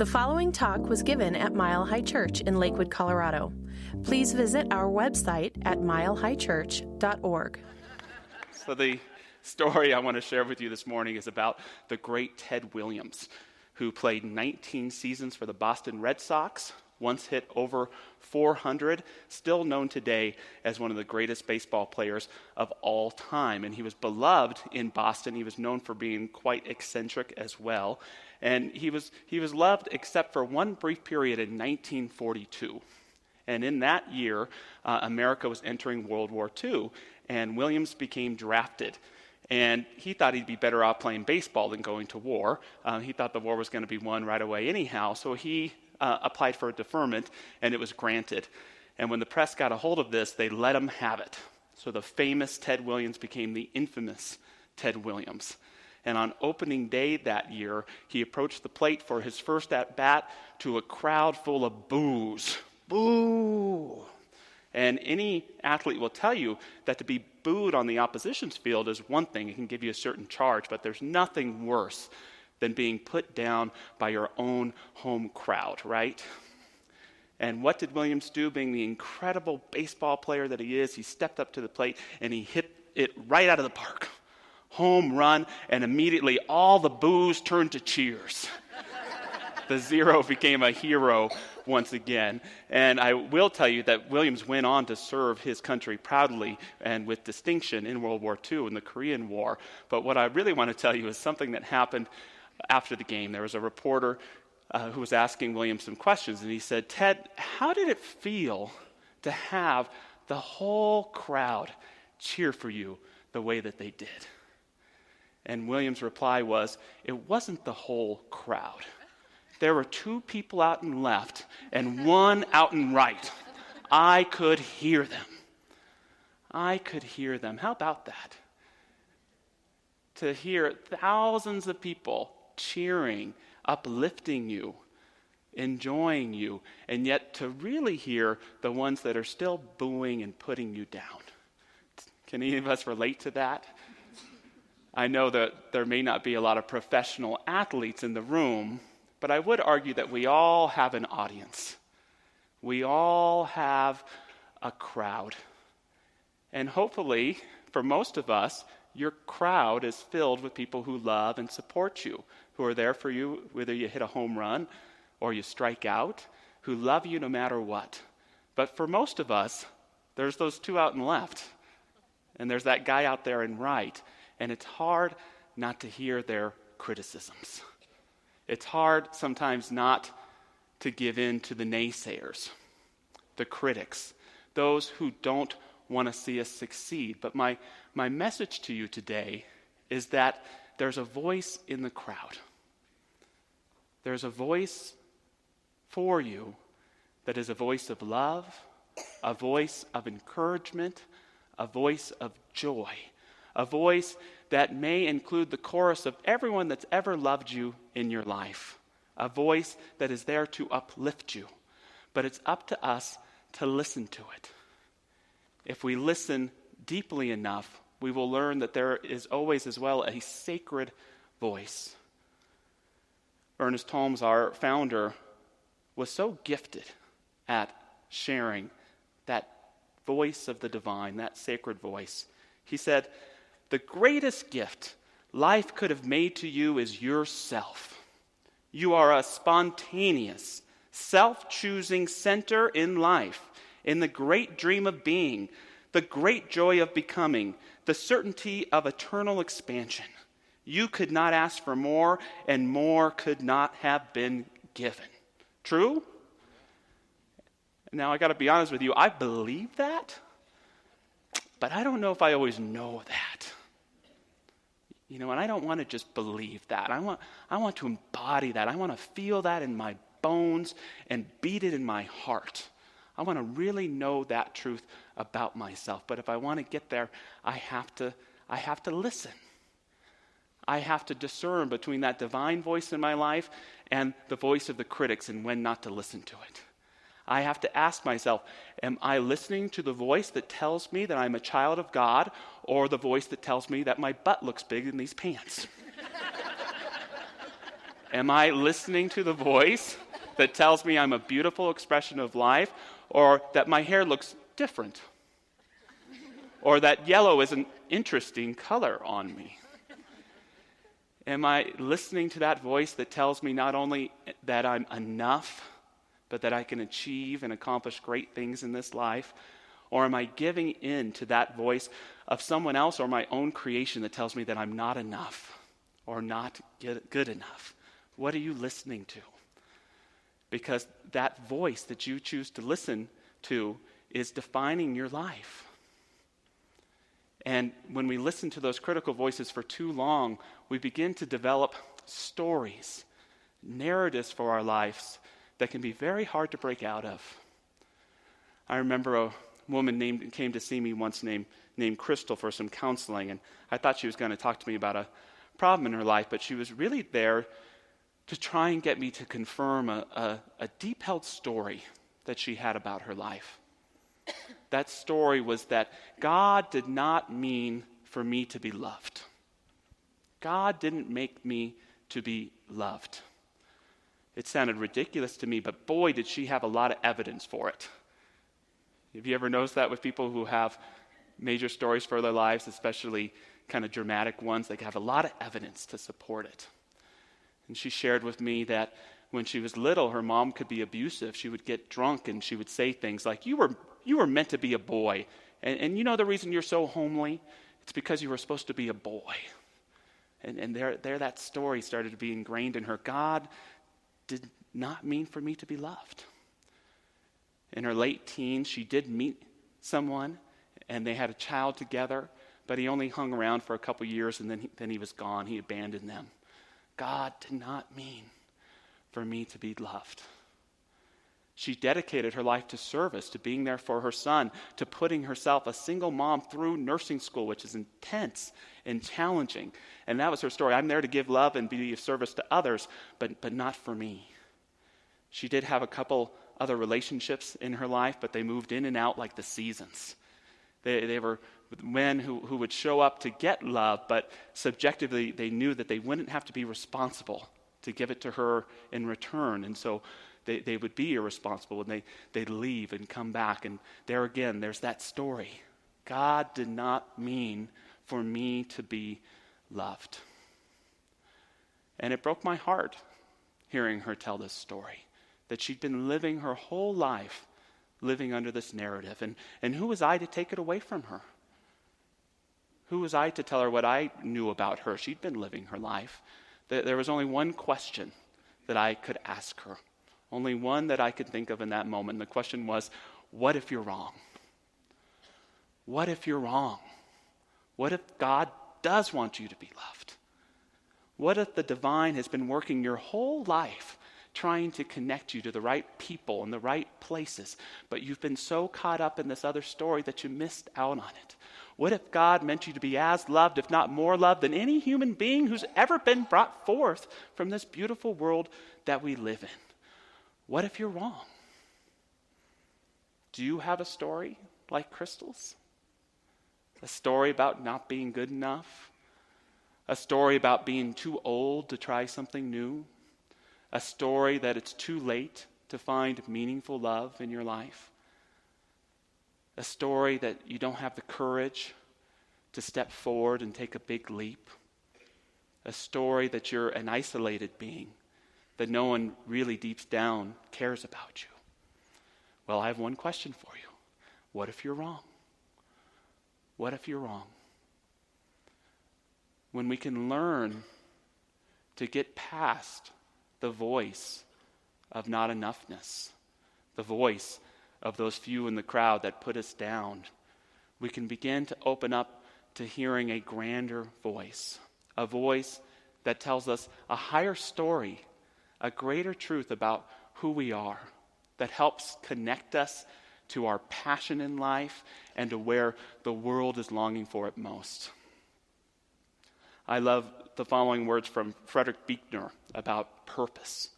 The following talk was given at Mile High Church in Lakewood, Colorado. Please visit our website at milehighchurch.org. So the story I want to share with you this morning is about the great Ted Williams, who played 19 seasons for the Boston Red Sox, once hit over 400, still known today as one of the greatest baseball players of all time. And he was beloved in Boston. He was known for being quite eccentric as well. And he was loved except for one brief period in 1942. And in that year, America was entering World War II, and Williams became drafted. And he thought he'd be better off playing baseball than going to war. He thought the war was going to be won right away anyhow, so he applied for a deferment, and it was granted. And when the press got a hold of this, they let him have it. So the famous Ted Williams became the infamous Ted Williams. And on opening day that year, he approached the plate for his first at-bat to a crowd full of boos. Boo! And any athlete will tell you that to be booed on the opposition's field is one thing. It can give you a certain charge, but there's nothing worse than being put down by your own home crowd, right? And what did Williams do? Being the incredible baseball player that he is, he stepped up to the plate and he hit it right out of the park. Home run, and immediately all the boos turned to cheers. The zero became a hero once again. And I will tell you that Williams went on to serve his country proudly and with distinction in World War II and the Korean War. But what I really want to tell you is something that happened after the game. There was a reporter who was asking Williams some questions, and he said, "Ted, how did it feel to have the whole crowd cheer for you the way that they did?" And Williams' reply was, "It wasn't the whole crowd. There were two people out and left and one out and right. I could hear them. I could hear them." How about that? To hear thousands of people cheering, uplifting you, enjoying you, and yet to really hear the ones that are still booing and putting you down. Can any of us relate to that? I know that there may not be a lot of professional athletes in the room, but I would argue that we all have an audience. We all have a crowd. And hopefully, for most of us, your crowd is filled with people who love and support you, who are there for you, whether you hit a home run or you strike out, who love you no matter what. But for most of us, there's those two out and left, and there's that guy out there and right, and it's hard not to hear their criticisms. It's hard sometimes not to give in to the naysayers, the critics, those who don't want to see us succeed. But my message to you today is that there's a voice in the crowd. There's a voice for you that is a voice of love, a voice of encouragement, a voice of joy, a voice that may include the chorus of everyone that's ever loved you in your life, a voice that is there to uplift you. But it's up to us to listen to it. If we listen deeply enough, we will learn that there is always as well a sacred voice. Ernest Holmes, our founder, was so gifted at sharing that voice of the divine, that sacred voice. He said, "The greatest gift life could have made to you is yourself. You are a spontaneous, self-choosing center in life, in the great dream of being, the great joy of becoming, the certainty of eternal expansion. You could not ask for more, and more could not have been given." True? Now, I got to be honest with you, I believe that, but I don't know if I always know that. You know, and I don't want to just believe that. I want to embody that. I want to feel that in my bones and beat it in my heart. I want to really know that truth about myself. But if I want to get there, I have to listen. I have to discern between that divine voice in my life and the voice of the critics and when not to listen to it. I have to ask myself, am I listening to the voice that tells me that I'm a child of God, or the voice that tells me that my butt looks big in these pants? Am I listening to the voice that tells me I'm a beautiful expression of life, or that my hair looks different, or that yellow is an interesting color on me? Am I listening to that voice that tells me not only that I'm enough, but that I can achieve and accomplish great things in this life? Or am I giving in to that voice of someone else or my own creation that tells me that I'm not enough or not good enough? What are you listening to? Because that voice that you choose to listen to is defining your life. And when we listen to those critical voices for too long, we begin to develop stories, narratives for our lives that can be very hard to break out of. I remember a woman came to see me once named Crystal for some counseling, and I thought she was going to talk to me about a problem in her life, but she was really there to try and get me to confirm a deep-held story that she had about her life. That story was that God did not mean for me to be loved. God didn't make me to be loved. It sounded ridiculous to me, but boy, did she have a lot of evidence for it. Have you ever noticed that with people who have major stories for their lives, especially kind of dramatic ones? They have a lot of evidence to support it. And she shared with me that when she was little, her mom could be abusive. She would get drunk and she would say things like, you were meant to be a boy. And you know the reason you're so homely? It's because you were supposed to be a boy. And there that story started to be ingrained in her. God did not mean for me to be loved. In her late teens, she did meet someone, and they had a child together, but he only hung around for a couple years, and then he was gone. He abandoned them. God did not mean for me to be loved. She dedicated her life to service, to being there for her son, to putting herself, a single mom, through nursing school, which is intense and challenging. And that was her story. I'm there to give love and be of service to others, but not for me. She did have a couple other relationships in her life, but they moved in and out like the seasons. They were men who would show up to get love, but subjectively they knew that they wouldn't have to be responsible to give it to her in return. And so they would be irresponsible, and they'd leave and come back. And there again, there's that story. God did not mean for me to be loved. And it broke my heart hearing her tell this story, that she'd been living her whole life living under this narrative. And who was I to take it away from her? Who was I to tell her what I knew about her? She'd been living her life. There was only one question that I could ask her. Only one that I could think of in that moment. And the question was, what if you're wrong? What if you're wrong? What if God does want you to be loved? What if the divine has been working your whole life trying to connect you to the right people and the right places, but you've been so caught up in this other story that you missed out on it? What if God meant you to be as loved, if not more loved, than any human being who's ever been brought forth from this beautiful world that we live in? What if you're wrong? Do you have a story like Crystal's? A story about not being good enough? A story about being too old to try something new? A story that it's too late to find meaningful love in your life? A story that you don't have the courage to step forward and take a big leap? A story that you're an isolated being, that no one really deep down cares about you? Well, I have one question for you. What if you're wrong? What if you're wrong? When we can learn to get past the voice of not enoughness, the voice of those few in the crowd that put us down, we can begin to open up to hearing a grander voice, a voice that tells us a higher story, a greater truth about who we are, that helps connect us to our passion in life and to where the world is longing for it most. I love the following words from Frederick Buechner about purpose.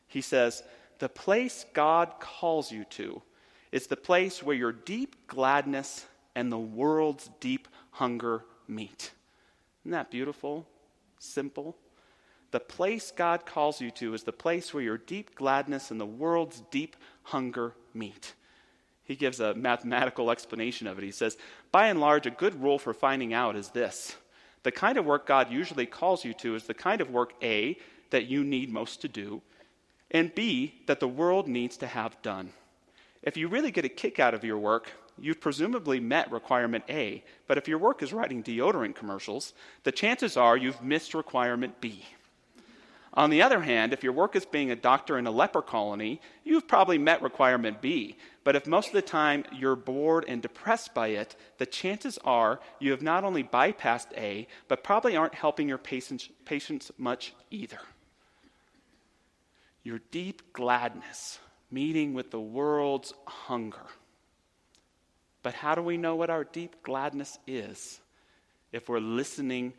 He says, "The place God calls you to is the place where your deep gladness and the world's deep hunger meet." Isn't that beautiful? Simple? The place God calls you to is the place where your deep gladness and the world's deep hunger meet. He gives a mathematical explanation of it. He says, by and large, a good rule for finding out is this. The kind of work God usually calls you to is the kind of work, A, that you need most to do, and B, that the world needs to have done. If you really get a kick out of your work, you've presumably met requirement A, but if your work is writing deodorant commercials, the chances are you've missed requirement B. On the other hand, if your work is being a doctor in a leper colony, you've probably met requirement B. But if most of the time you're bored and depressed by it, the chances are you have not only bypassed A, but probably aren't helping your patients much either. Your deep gladness, meeting with the world's hunger. But how do we know what our deep gladness is if we're listening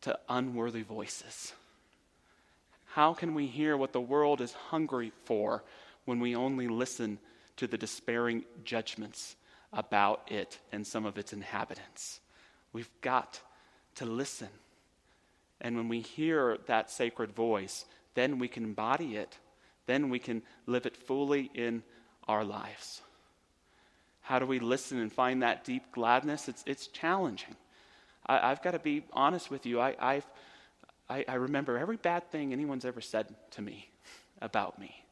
to unworthy voices? How can we hear what the world is hungry for when we only listen to the despairing judgments about it and some of its inhabitants? We've got to listen. And when we hear that sacred voice, then we can embody it. Then we can live it fully in our lives. How do we listen and find that deep gladness? It's challenging. I've got to be honest with you. I remember every bad thing anyone's ever said to me about me.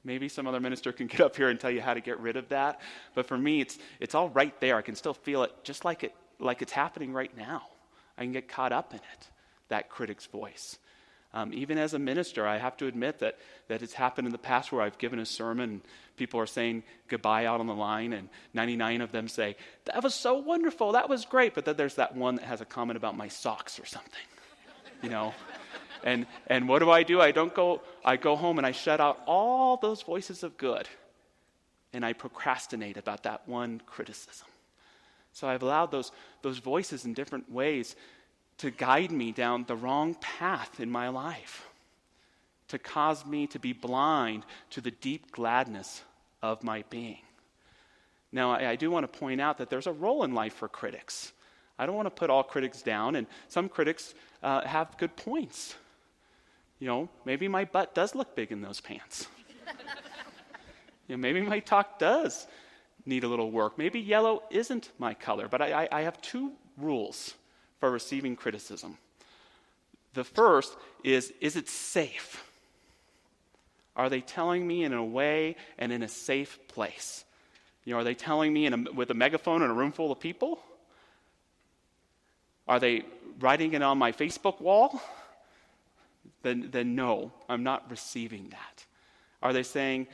Maybe some other minister can get up here and tell you how to get rid of that. But for me, it's all right there. I can still feel it just like it's happening right now. I can get caught up in it, that critic's voice. Even as a minister, I have to admit that it's happened in the past where I've given a sermon and people are saying goodbye out on the line, and 99 of them say, that was so wonderful, that was great. But then there's that one that has a comment about my socks or something. And what do? I go home and I shut out all those voices of good, and I procrastinate about that one criticism. So I've allowed those voices in different ways to guide me down the wrong path in my life, to cause me to be blind to the deep gladness of my being. Now, I do want to point out that there's a role in life for critics. I don't want to put all critics down, and some critics have good points. Maybe my butt does look big in those pants. Maybe my talk does need a little work. Maybe yellow isn't my color, but I have two rules for receiving criticism. The first is it safe? Are they telling me in a way and in a safe place? Are they telling me with a megaphone in a room full of people? Are they writing it on my Facebook wall? Then no, I'm not receiving that. Are they saying,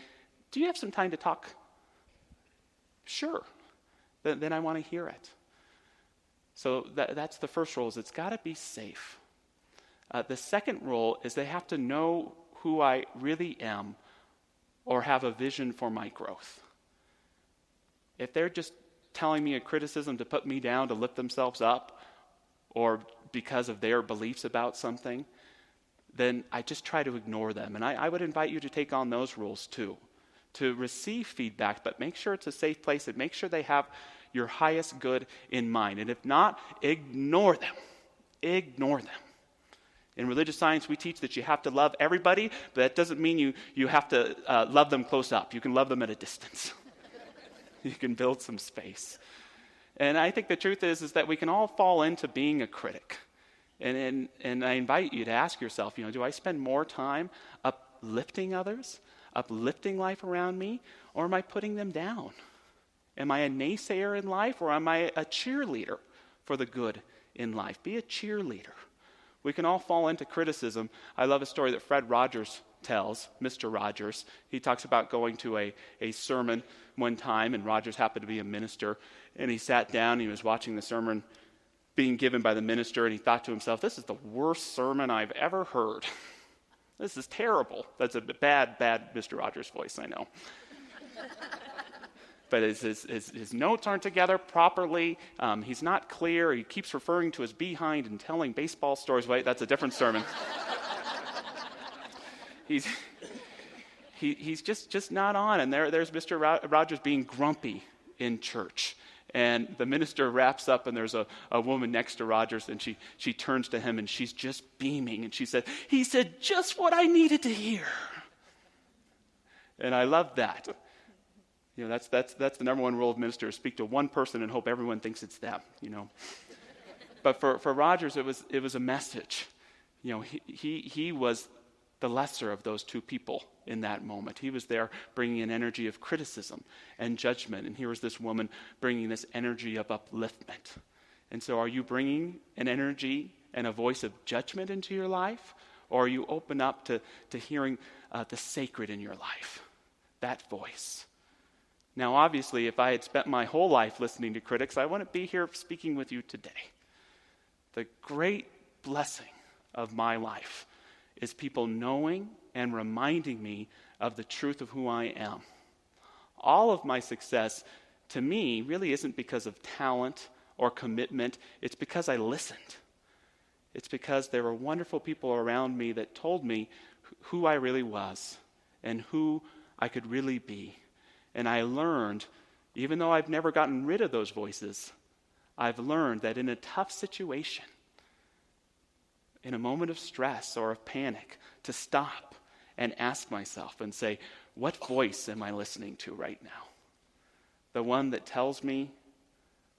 do you have some time to talk? Sure. Then I want to hear it. So that's the first rule, is it's got to be safe. The second rule is they have to know who I really am or have a vision for my growth. If they're just telling me a criticism to put me down, to lift themselves up, or because of their beliefs about something, then I just try to ignore them. And I would invite you to take on those rules too, to receive feedback, but make sure it's a safe place and make sure they have your highest good in mind. And if not, ignore them. Ignore them. In religious science, we teach that you have to love everybody, but that doesn't mean you have to love them close up. You can love them at a distance. You can build some space. And I think the truth is that we can all fall into being a critic. And I invite you to ask yourself, do I spend more time uplifting others, uplifting life around me, or am I putting them down? Am I a naysayer in life, or am I a cheerleader for the good in life? Be a cheerleader. We can all fall into criticism. I love a story that Fred Rogers tells, Mr. Rogers. He talks about going to a sermon one time, and Rogers happened to be a minister, and he sat down, and he was watching the sermon being given by the minister, and he thought to himself, this is the worst sermon I've ever heard. This is terrible. That's a bad Mr. Rogers voice, I know. But his notes aren't together properly. He's not clear. He keeps referring to his behind and telling baseball stories. Wait, that's a different sermon. He's just not on. And there's Mr. Rogers being grumpy in church. And the minister wraps up, and there's a woman next to Rogers, and she turns to him, and she's just beaming. And she said, "He said just what I needed to hear." And I love that. You know, that's the number one rule of ministers: speak to one person and hope everyone thinks it's them. You know. But for Rogers, it was a message. You know, he was the lesser of those two people in that moment. He was there bringing an energy of criticism and judgment, and here was this woman bringing this energy of upliftment. And so are you bringing an energy and a voice of judgment into your life, or are you open up to hearing the sacred in your life, that voice? Now, obviously, if I had spent my whole life listening to critics, I wouldn't be here speaking with you today. The great blessing of my life is people knowing and reminding me of the truth of who I am. All of my success, to me, really isn't because of talent or commitment. It's because I listened. It's because there were wonderful people around me that told me who I really was and who I could really be. And I learned, even though I've never gotten rid of those voices, I've learned that in a tough situation, in a moment of stress or of panic, to stop and ask myself and say, what voice am I listening to right now? The one that tells me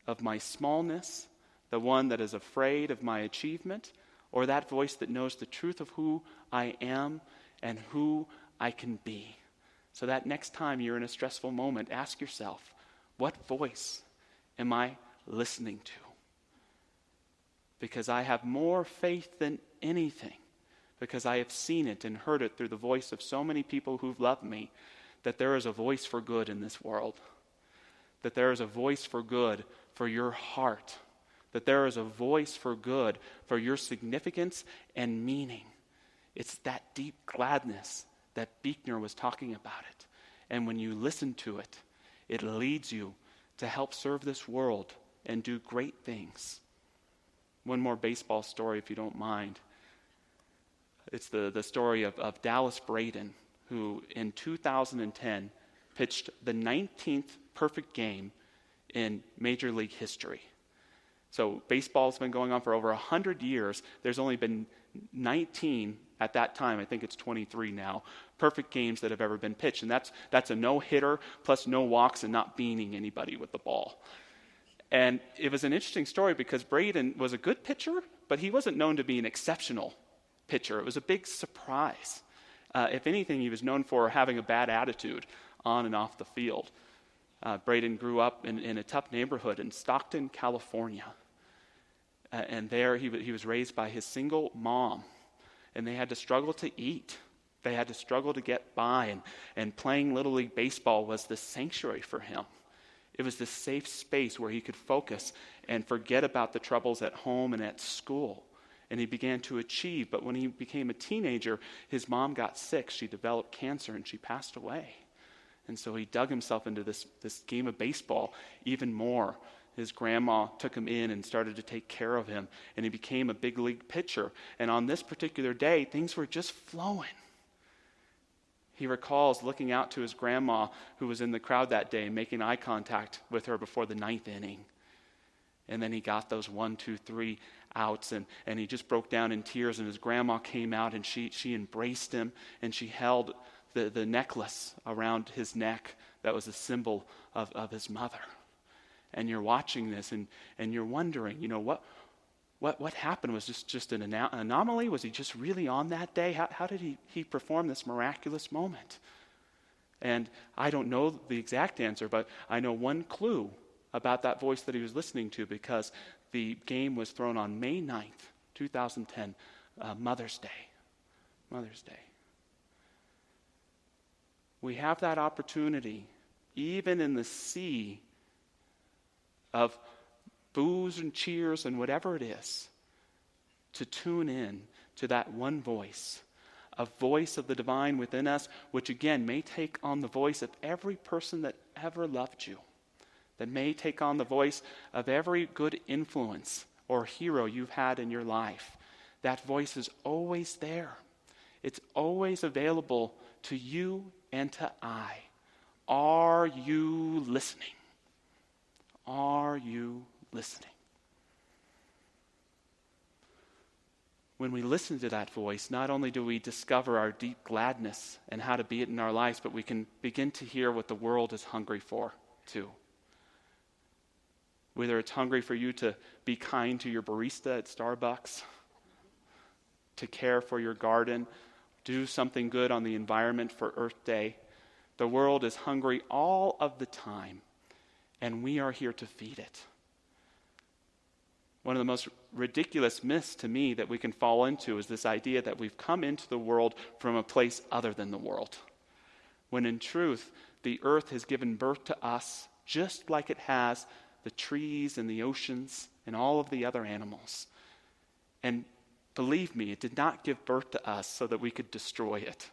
of my smallness, the one that is afraid of my achievement, or that voice that knows the truth of who I am and who I can be? So that next time you're in a stressful moment, ask yourself, what voice am I listening to? Because I have more faith than anything, because I have seen it and heard it through the voice of so many people who've loved me, that there is a voice for good in this world, that there is a voice for good for your heart, that there is a voice for good for your significance and meaning. It's that deep gladness that Buechner was talking about it. And when you listen to it, it leads you to help serve this world and do great things. One more baseball story, if you don't mind. It's the story of Dallas Braden, who in 2010 pitched the 19th perfect game in Major League history. So baseball's been going on for over 100 years. There's only been 19 at that time, I think it's 23 now, perfect games that have ever been pitched. And that's a no-hitter plus no walks and not beaning anybody with the ball. And it was an interesting story because Braden was a good pitcher, but he wasn't known to be an exceptional pitcher. It was a big surprise. If anything, he was known for having a bad attitude on and off the field. Braden grew up in a tough neighborhood in Stockton, California. And there he was raised by his single mom. And they had to struggle to eat. They had to struggle to get by. And playing Little League Baseball was the sanctuary for him. It was the safe space where he could focus and forget about the troubles at home and at school. And he began to achieve. But when he became a teenager, his mom got sick. She developed cancer and she passed away. And so he dug himself into this game of baseball even more. His grandma took him in and started to take care of him. And he became a big league pitcher. And on this particular day, things were just flowing. He recalls looking out to his grandma, who was in the crowd that day, making eye contact with her before the 9th inning. And then he got those 1, 2, 3 outs, and he just broke down in tears, and his grandma came out, and she embraced him, and she held the necklace around his neck that was a symbol of his mother. And you're watching this, and you're wondering, what happened? Was this just an anomaly? Was he just really on that day? How did he perform this miraculous moment? And I don't know the exact answer, but I know one clue about that voice that he was listening to, because the game was thrown on May 9th, 2010, Mother's Day. Mother's Day. We have that opportunity, even in the sea of boos and cheers and whatever it is, to tune in to that one voice, a voice of the divine within us, which again may take on the voice of every person that ever loved you, that may take on the voice of every good influence or hero you've had in your life. That voice is always there. It's always available to you and to I. Are you listening? Are you listening? When we listen to that voice, not only do we discover our deep gladness and how to be it in our lives, but we can begin to hear what the world is hungry for, too. Whether it's hungry for you to be kind to your barista at Starbucks, to care for your garden, do something good on the environment for Earth Day. The world is hungry all of the time, and we are here to feed it. One of the most ridiculous myths to me that we can fall into is this idea that we've come into the world from a place other than the world. When in truth, the earth has given birth to us just like it has the trees and the oceans and all of the other animals. And believe me, it did not give birth to us so that we could destroy it,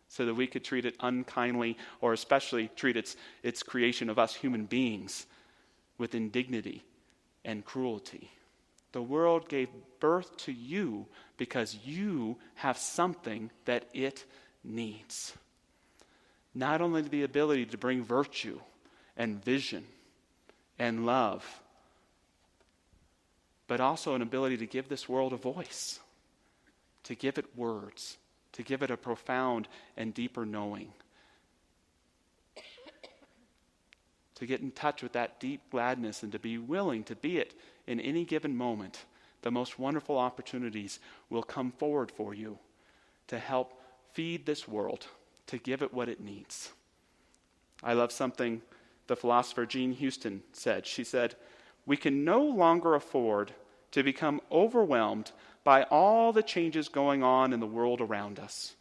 so that we could treat it unkindly, or especially treat its creation of us human beings with indignity and cruelty. The world gave birth to you because you have something that it needs. Not only the ability to bring virtue and vision and love, but also an ability to give this world a voice, to give it words, to give it a profound and deeper knowing, to get in touch with that deep gladness and to be willing to be it in any given moment. The most wonderful opportunities will come forward for you to help feed this world, to give it what it needs. I love something the philosopher Jean Houston said. She said, "We can no longer afford to become overwhelmed by all the changes going on in the world around us.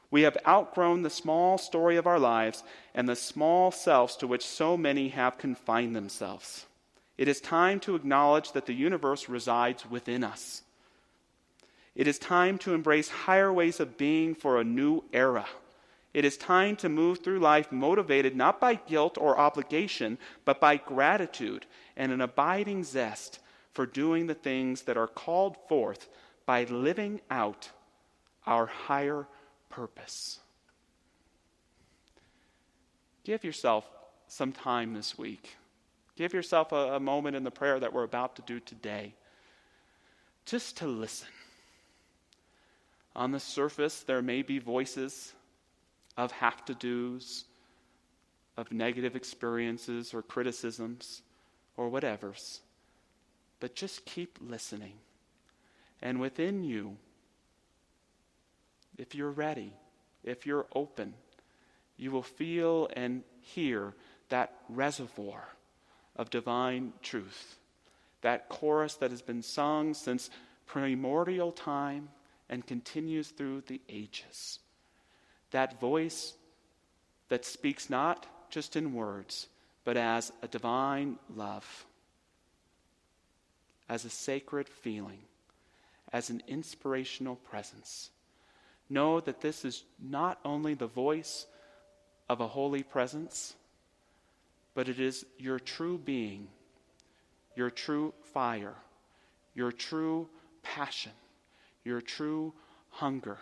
We have outgrown the small story of our lives and the small selves to which so many have confined themselves. It is time to acknowledge that the universe resides within us. It is time to embrace higher ways of being for a new era. It is time to move through life motivated not by guilt or obligation, but by gratitude and an abiding zest for doing the things that are called forth by living out our higher purpose." Give yourself some time this week. Give yourself a moment in the prayer that we're about to do today, just to listen. On the surface, there may be voices of have-to-dos, of negative experiences or criticisms or whatever's. But just keep listening. And within you, if you're ready, if you're open, you will feel and hear that reservoir of divine truth, that chorus that has been sung since primordial time and continues through the ages. That voice that speaks not just in words, but as a divine love, as a sacred feeling, as an inspirational presence. Know that this is not only the voice of a holy presence, but it is your true being, your true fire, your true passion, your true hunger.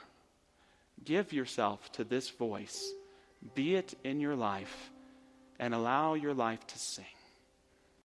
Give yourself to this voice, be it in your life, and allow your life to sing.